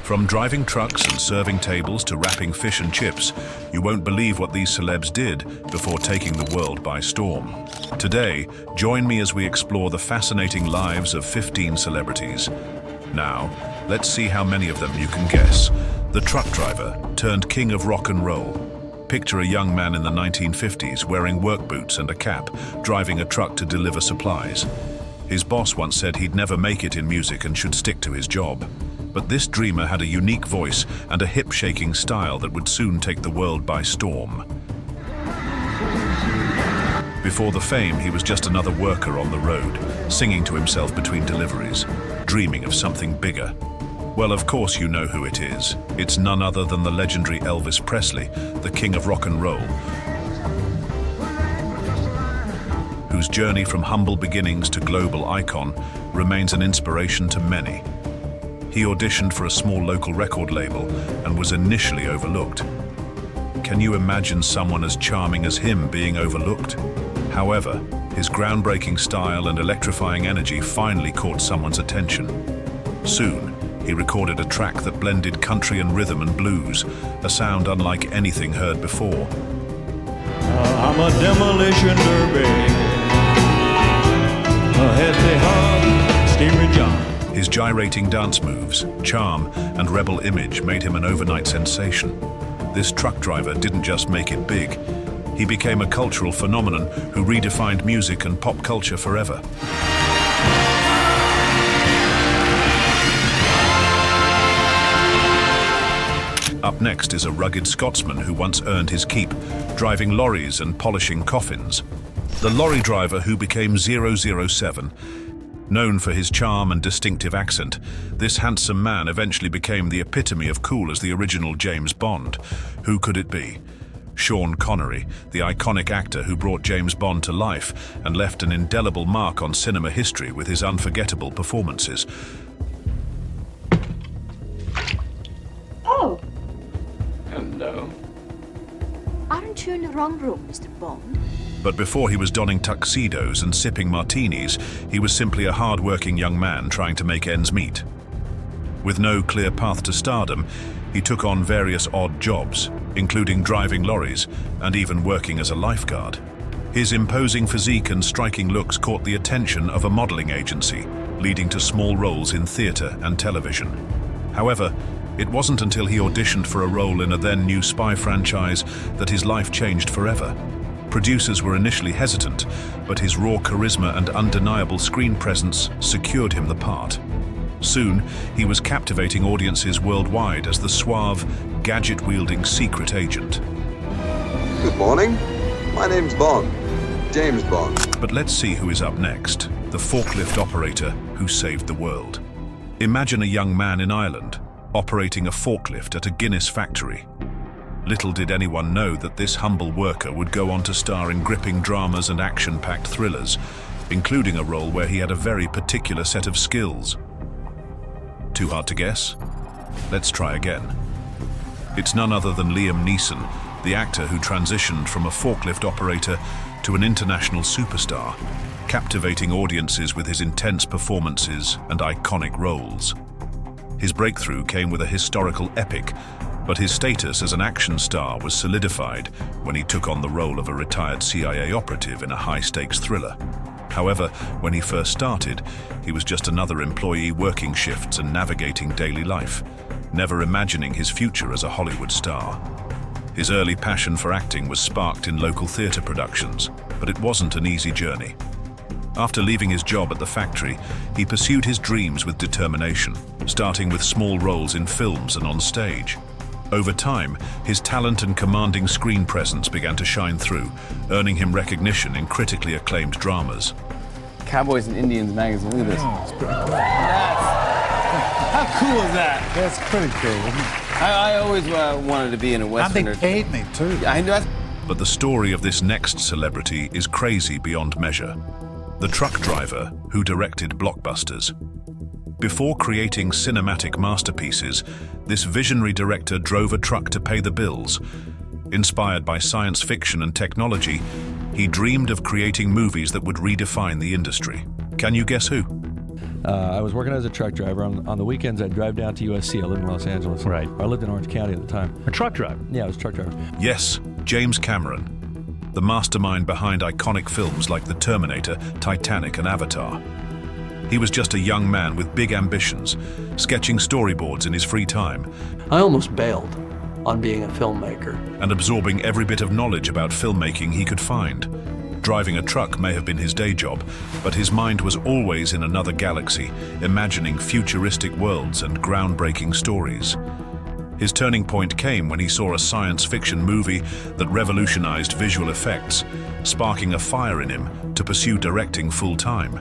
From driving trucks and serving tables to wrapping fish and chips, you won't believe what these celebs did before taking the world by storm. Today, join me as we explore the fascinating lives of 15 celebrities. Now, let's see how many of them you can guess. The truck driver turned king of rock and roll. Picture a young man in the 1950s wearing work boots and a cap, driving a truck to deliver supplies. His boss once said he'd never make it in music and should stick to his job. But this dreamer had a unique voice and a hip-shaking style that would soon take the world by storm. Before the fame, he was just another worker on the road, singing to himself between deliveries, dreaming of something bigger. Well, of course you know who it is. It's none other than the legendary Elvis Presley, the king of rock and roll, whose journey from humble beginnings to global icon remains an inspiration to many. He auditioned for a small local record label and was initially overlooked. Can you imagine someone as charming as him being overlooked? However, his groundbreaking style and electrifying energy finally caught someone's attention. Soon, he recorded a track that blended country and rhythm and blues, a sound unlike anything heard before. I'm a demolition derby, a hefty hog, steering John. His gyrating dance moves, charm, and rebel image made him an overnight sensation. This truck driver didn't just make it big. He became a cultural phenomenon who redefined music and pop culture forever. Up next is a rugged Scotsman who once earned his keep, driving lorries and polishing coffins. The lorry driver who became 007. Known for his charm and distinctive accent, this handsome man eventually became the epitome of cool as the original James Bond. Who could it be? Sean Connery, the iconic actor who brought James Bond to life and left an indelible mark on cinema history with his unforgettable performances. Oh, Hello. aren't you in the wrong room, Mr. Bond? But before he was donning tuxedos and sipping martinis, he was simply a hard-working young man trying to make ends meet. With no clear path to stardom, he took on various odd jobs, including driving lorries and even working as a lifeguard. His imposing physique and striking looks caught the attention of a modeling agency, leading to small roles in theater and television. However, it wasn't until he auditioned for a role in a then-new spy franchise that his life changed forever. Producers were initially hesitant, but his raw charisma and undeniable screen presence secured him the part. Soon, he was captivating audiences worldwide as the suave, gadget-wielding secret agent. Good morning. My name's Bond. James Bond. But let's see who is up next, the forklift operator who saved the world. Imagine a young man in Ireland, operating a forklift at a Guinness factory. Little did anyone know that this humble worker would go on to star in gripping dramas and action-packed thrillers, including a role where he had a very particular set of skills. Too hard to guess? Let's try again. It's none other than Liam Neeson, the actor who transitioned from a forklift operator to an international superstar, captivating audiences with his intense performances and iconic roles. His breakthrough came with a historical epic, but his status as an action star was solidified when he took on the role of a retired CIA operative in a high-stakes thriller. However, when he first started, he was just another employee working shifts and navigating daily life, never imagining his future as a Hollywood star. His early passion for acting was sparked in local theater productions, but it wasn't an easy journey. After leaving his job at the factory, he pursued his dreams with determination, starting with small roles in films and on stage. Over time, his talent and commanding screen presence began to shine through, earning him recognition in critically acclaimed dramas. Cowboys and Indians magazine. Look at this. Oh, it's pretty cool. How cool is that? That's pretty cool. I always wanted to be in a And western. they paid me too. I know. But the story of this next celebrity is crazy beyond measure. The truck driver who directed blockbusters. Before creating cinematic masterpieces, this visionary director drove a truck to pay the bills. Inspired by science fiction and technology, he dreamed of creating movies that would redefine the industry. Can you guess who? I was working as a truck driver. On the weekends, I'd drive down to USC. I lived in Los Angeles. Right. I lived in Orange County at the time. A truck driver. Yeah, I was a truck driver. Yes, James Cameron, the mastermind behind iconic films like The Terminator, Titanic, and Avatar. He was just a young man with big ambitions, sketching storyboards in his free time I almost bailed on being a filmmaker. and absorbing every bit of knowledge about filmmaking he could find. Driving a truck may have been his day job, but his mind was always in another galaxy, imagining futuristic worlds and groundbreaking stories. His turning point came when he saw a science fiction movie that revolutionized visual effects, sparking a fire in him to pursue directing full-time.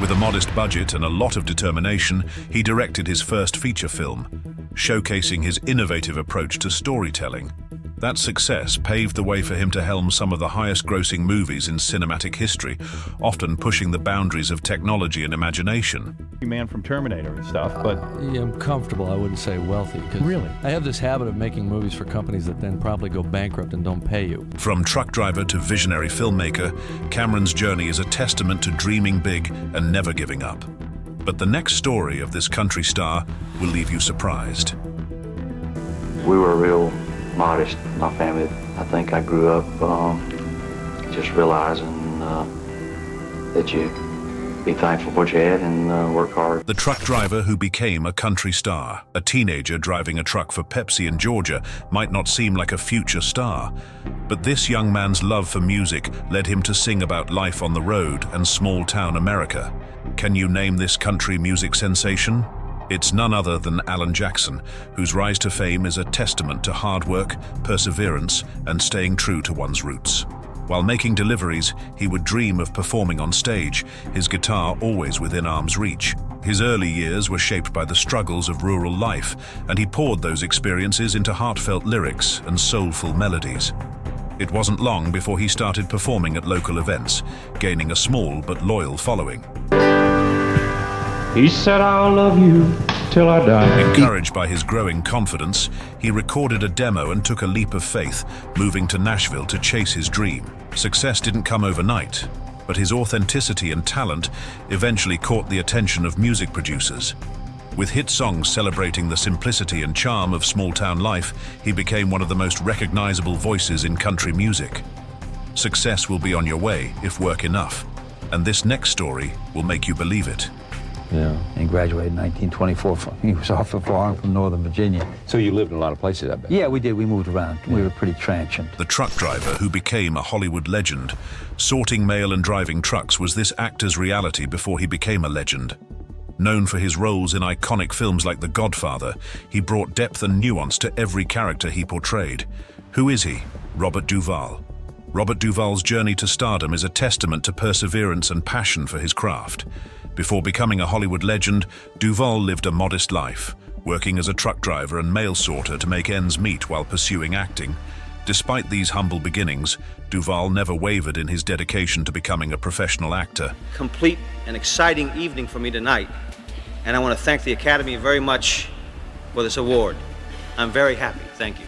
With a modest budget and a lot of determination, he directed his first feature film, showcasing his innovative approach to storytelling. That success paved the way for him to helm some of the highest-grossing movies in cinematic history, often pushing the boundaries of technology and imagination. Man from Terminator and stuff, but Yeah, I'm comfortable. I wouldn't say wealthy. 'Cause Really? I have this habit of making movies for companies that then probably go bankrupt and don't pay you. From truck driver to visionary filmmaker, Cameron's journey is a testament to dreaming big and never giving up. But the next story of this country star will leave you surprised. We were real modest, my family. I think I grew up just realizing that you be thankful for what you had and work hard. The truck driver who became a country star, a teenager driving a truck for Pepsi in Georgia, might not seem like a future star. But this young man's love for music led him to sing about life on the road and small-town America. Can you name this country music sensation? It's none other than Alan Jackson, whose rise to fame is a testament to hard work, perseverance, and staying true to one's roots. While making deliveries, he would dream of performing on stage, his guitar always within arm's reach. His early years were shaped by the struggles of rural life, and he poured those experiences into heartfelt lyrics and soulful melodies. It wasn't long before he started performing at local events, gaining a small but loyal following. he said, I'll love you till I die. Encouraged by his growing confidence, he recorded a demo and took a leap of faith, moving to Nashville to chase his dream. Success didn't come overnight, but his authenticity and talent eventually caught the attention of music producers. With hit songs celebrating the simplicity and charm of small-town life, he became one of the most recognizable voices in country music. Success will be on your way if work enough, and this next story will make you believe it. Yeah, and graduated in 1924. He was off the farm from Northern Virginia. So you lived in a lot of places, I bet. Yeah, we did. We moved around. We were pretty transient. The truck driver who became a Hollywood legend. Sorting mail and driving trucks was this actor's reality before he became a legend. Known for his roles in iconic films like The Godfather, he brought depth and nuance to every character he portrayed. Who is he? Robert Duval. Robert Duval's journey to stardom is a testament to perseverance and passion for his craft. Before becoming a Hollywood legend, Duval lived a modest life, working as a truck driver and mail sorter to make ends meet while pursuing acting. Despite these humble beginnings, Duval never wavered in his dedication to becoming a professional actor. Complete and exciting evening for me tonight, and I want to thank the Academy very much for this award. I'm very happy. Thank you.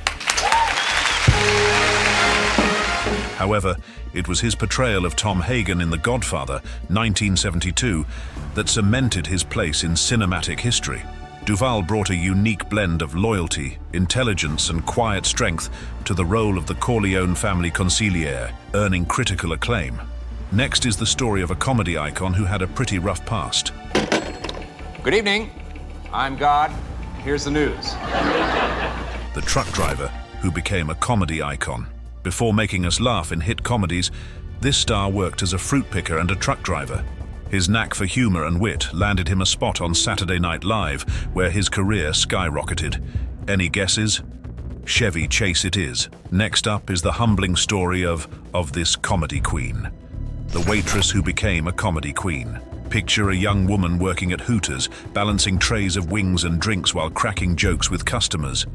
However, it was his portrayal of Tom Hagen in The Godfather, 1972, that cemented his place in cinematic history. Duval brought a unique blend of loyalty, intelligence, and quiet strength to the role of the Corleone family consigliere, earning critical acclaim. Next is the story of a comedy icon who had a pretty rough past. Good evening. I'm God. Here's the news. The truck driver who became a comedy icon. Before making us laugh in hit comedies, this star worked as a fruit picker and a truck driver. His knack for humor and wit landed him a spot on Saturday Night Live, where his career skyrocketed. Any guesses? Chevy Chase it is. Next up is the humbling story of this comedy queen. The waitress who became a comedy queen. Picture a young woman working at Hooters, balancing trays of wings and drinks while cracking jokes with customers.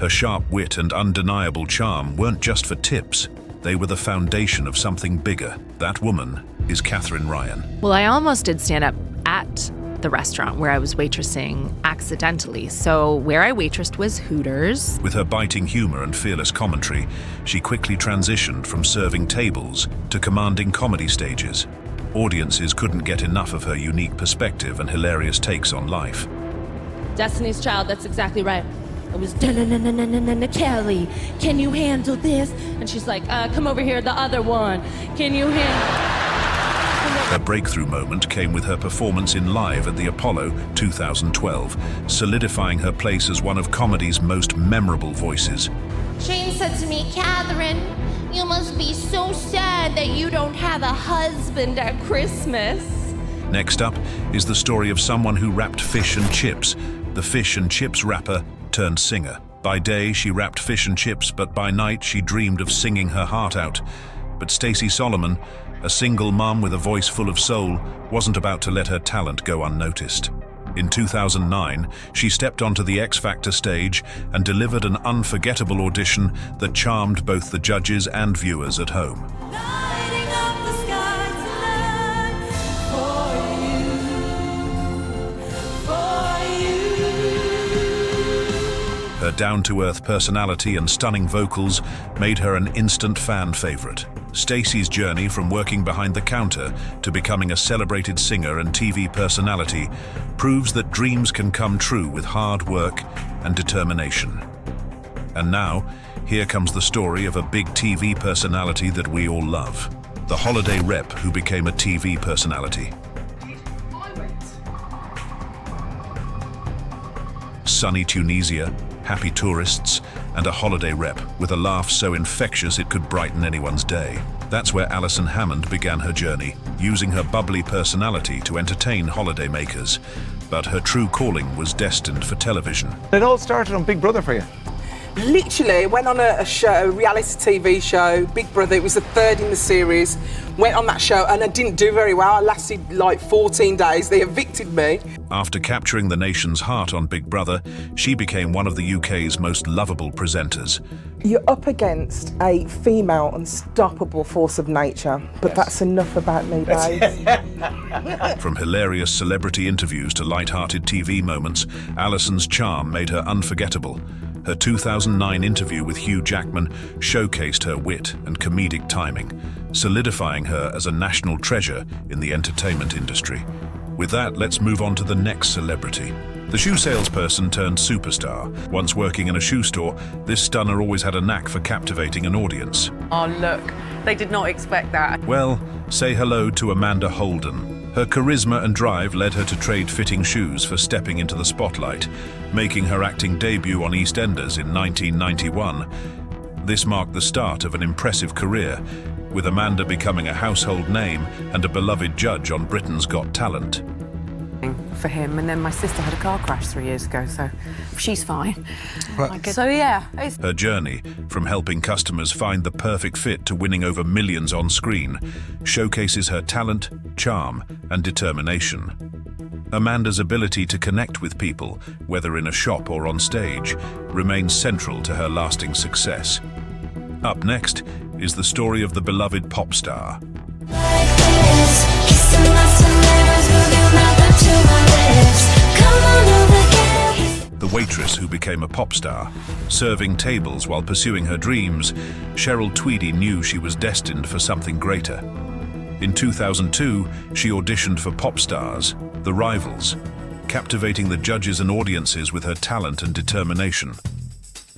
Her sharp wit and undeniable charm weren't just for tips. They were the foundation of something bigger. That woman is Katherine Ryan. Well, I almost did stand up at the restaurant where I was waitressing accidentally. So where I waitressed was Hooters. With her biting humor and fearless commentary, she quickly transitioned from serving tables to commanding comedy stages. Audiences couldn't get enough of her unique perspective and hilarious takes on life. Destiny's Child, that's exactly right. It was Kelly, can you handle this? And she's like, come over here, the other one. Can you handle? Her breakthrough moment came with her performance in Live at the Apollo 2012, solidifying her place as one of comedy's most memorable voices. Shane said to me, Katherine, you must be so sad that you don't have a husband at Christmas. Next up is the story of someone who rapped fish and chips, the fish and chips rapper turned singer. By day, she rapped fish and chips, but by night, she dreamed of singing her heart out. But Stacy Solomon, a single mom with a voice full of soul, wasn't about to let her talent go unnoticed. In 2009, she stepped onto the X Factor stage and delivered an unforgettable audition that charmed both the judges and viewers at home. Her down-to-earth personality and stunning vocals made her an instant fan favorite. Stacy's journey from working behind the counter to becoming a celebrated singer and TV personality proves that dreams can come true with hard work and determination. And now, here comes the story of a big TV personality that we all love. The holiday rep who became a TV personality. Sunny Tunisia, happy tourists, and a holiday rep with a laugh so infectious it could brighten anyone's day. That's where Allison Hammond began her journey, using her bubbly personality to entertain holidaymakers. But her true calling was destined for television. It all started on Big Brother for you. Literally, went on a reality TV show, Big Brother. It was the third in the series. Went on that show and I didn't do very well. I lasted like 14 days. They evicted me. After capturing the nation's heart on Big Brother, she became one of the UK's most lovable presenters. You're up against a female unstoppable force of nature, but that's enough about me, babes. From hilarious celebrity interviews to light-hearted TV moments, Allison's charm made her unforgettable. Her 2009 interview with Hugh Jackman showcased her wit and comedic timing, solidifying her as a national treasure in the entertainment industry. With that, let's move on to the next celebrity. The shoe salesperson turned superstar. Once working in a shoe store, this stunner always had a knack for captivating an audience. Oh, look, they did not expect that. Well, say hello to Amanda Holden. Her charisma and drive led her to trade fitting shoes for stepping into the spotlight, making her acting debut on EastEnders in 1991. This marked the start of an impressive career, with Amanda becoming a household name and a beloved judge on Britain's Got Talent. For him, and then my sister had a car crash 3 years ago, so she's fine. Right. So yeah. Her journey, from helping customers find the perfect fit to winning over millions on screen, showcases her talent, charm, and determination. Amanda's ability to connect with people, whether in a shop or on stage, remains central to her lasting success. Up next is the story of the beloved pop star. The waitress who became a pop star, serving tables while pursuing her dreams, Cheryl Tweety knew she was destined for something greater. In 2002, she auditioned for Pop Stars, The Rivals, captivating the judges and audiences with her talent and determination.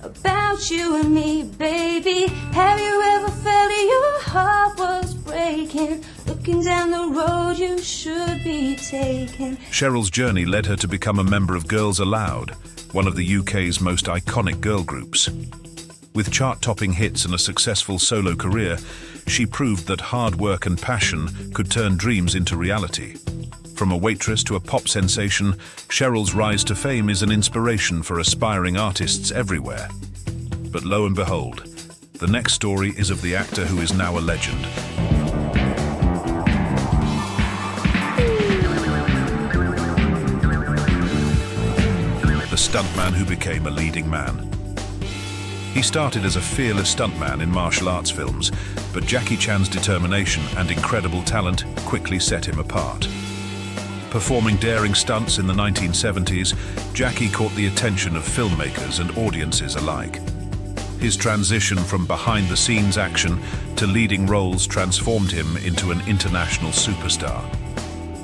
About you and me, baby. Have you ever felt your heart was breaking? Looking down the road you should be taking. Cheryl's journey led her to become a member of Girls Aloud, one of the UK's most iconic girl groups. With chart-topping hits and a successful solo career, she proved that hard work and passion could turn dreams into reality. From a waitress to a pop sensation, Cheryl's rise to fame is an inspiration for aspiring artists everywhere. But lo and behold, the next story is of the actor who is now a legend. The stuntman who became a leading man. He started as a fearless stuntman in martial arts films, but Jackie Chan's determination and incredible talent quickly set him apart. Performing daring stunts in the 1970s, Jackie caught the attention of filmmakers and audiences alike. His transition from behind-the-scenes action to leading roles transformed him into an international superstar.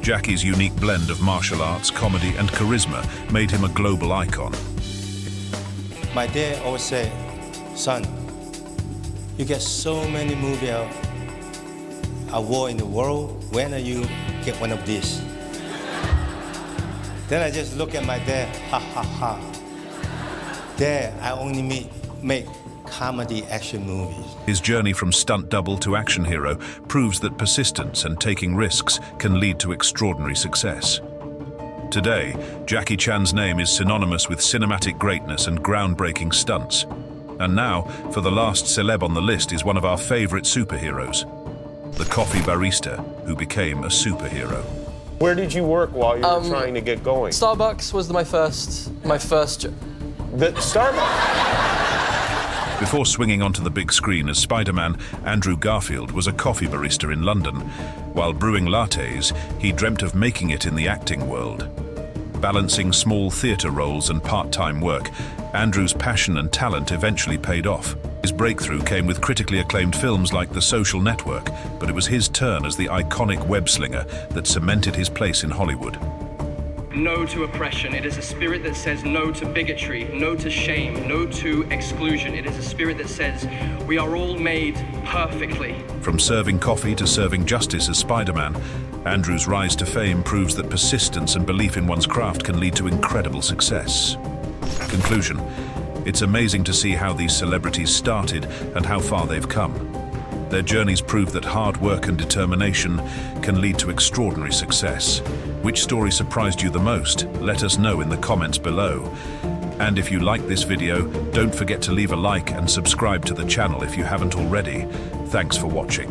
Jackie's unique blend of martial arts, comedy, and charisma made him a global icon. My dad always said, son, you get so many movie awards in the world, when are you get one of these? Then I just look at my dad, ha ha ha. Dad, I only make comedy action movies. His journey from stunt double to action hero proves that persistence and taking risks can lead to extraordinary success. Today, Jackie Chan's name is synonymous with cinematic greatness and groundbreaking stunts. And now, for the last celeb on the list is one of our favorite superheroes, the coffee barista who became a superhero. Where did you work while you were trying to get going? Starbucks was my first job. The Starbucks? Before swinging onto the big screen as Spider-Man, Andrew Garfield was a coffee barista in London. While brewing lattes, he dreamt of making it in the acting world. Balancing small theatre roles and part-time work, Andrew's passion and talent eventually paid off. His breakthrough came with critically acclaimed films like The Social Network, but it was his turn as the iconic web-slinger that cemented his place in Hollywood. No to oppression. It is a spirit that says no to bigotry, no to shame, no to exclusion. It is a spirit that says we are all made perfectly. From serving coffee to serving justice as Spider-Man, Andrew's rise to fame proves that persistence and belief in one's craft can lead to incredible success. Conclusion: it's amazing to see how these celebrities started and how far they've come. Their journeys prove that hard work and determination can lead to extraordinary success. Which story surprised you the most? Let us know in the comments below. And if you like this video, don't forget to leave a like and subscribe to the channel if you haven't already. Thanks for watching.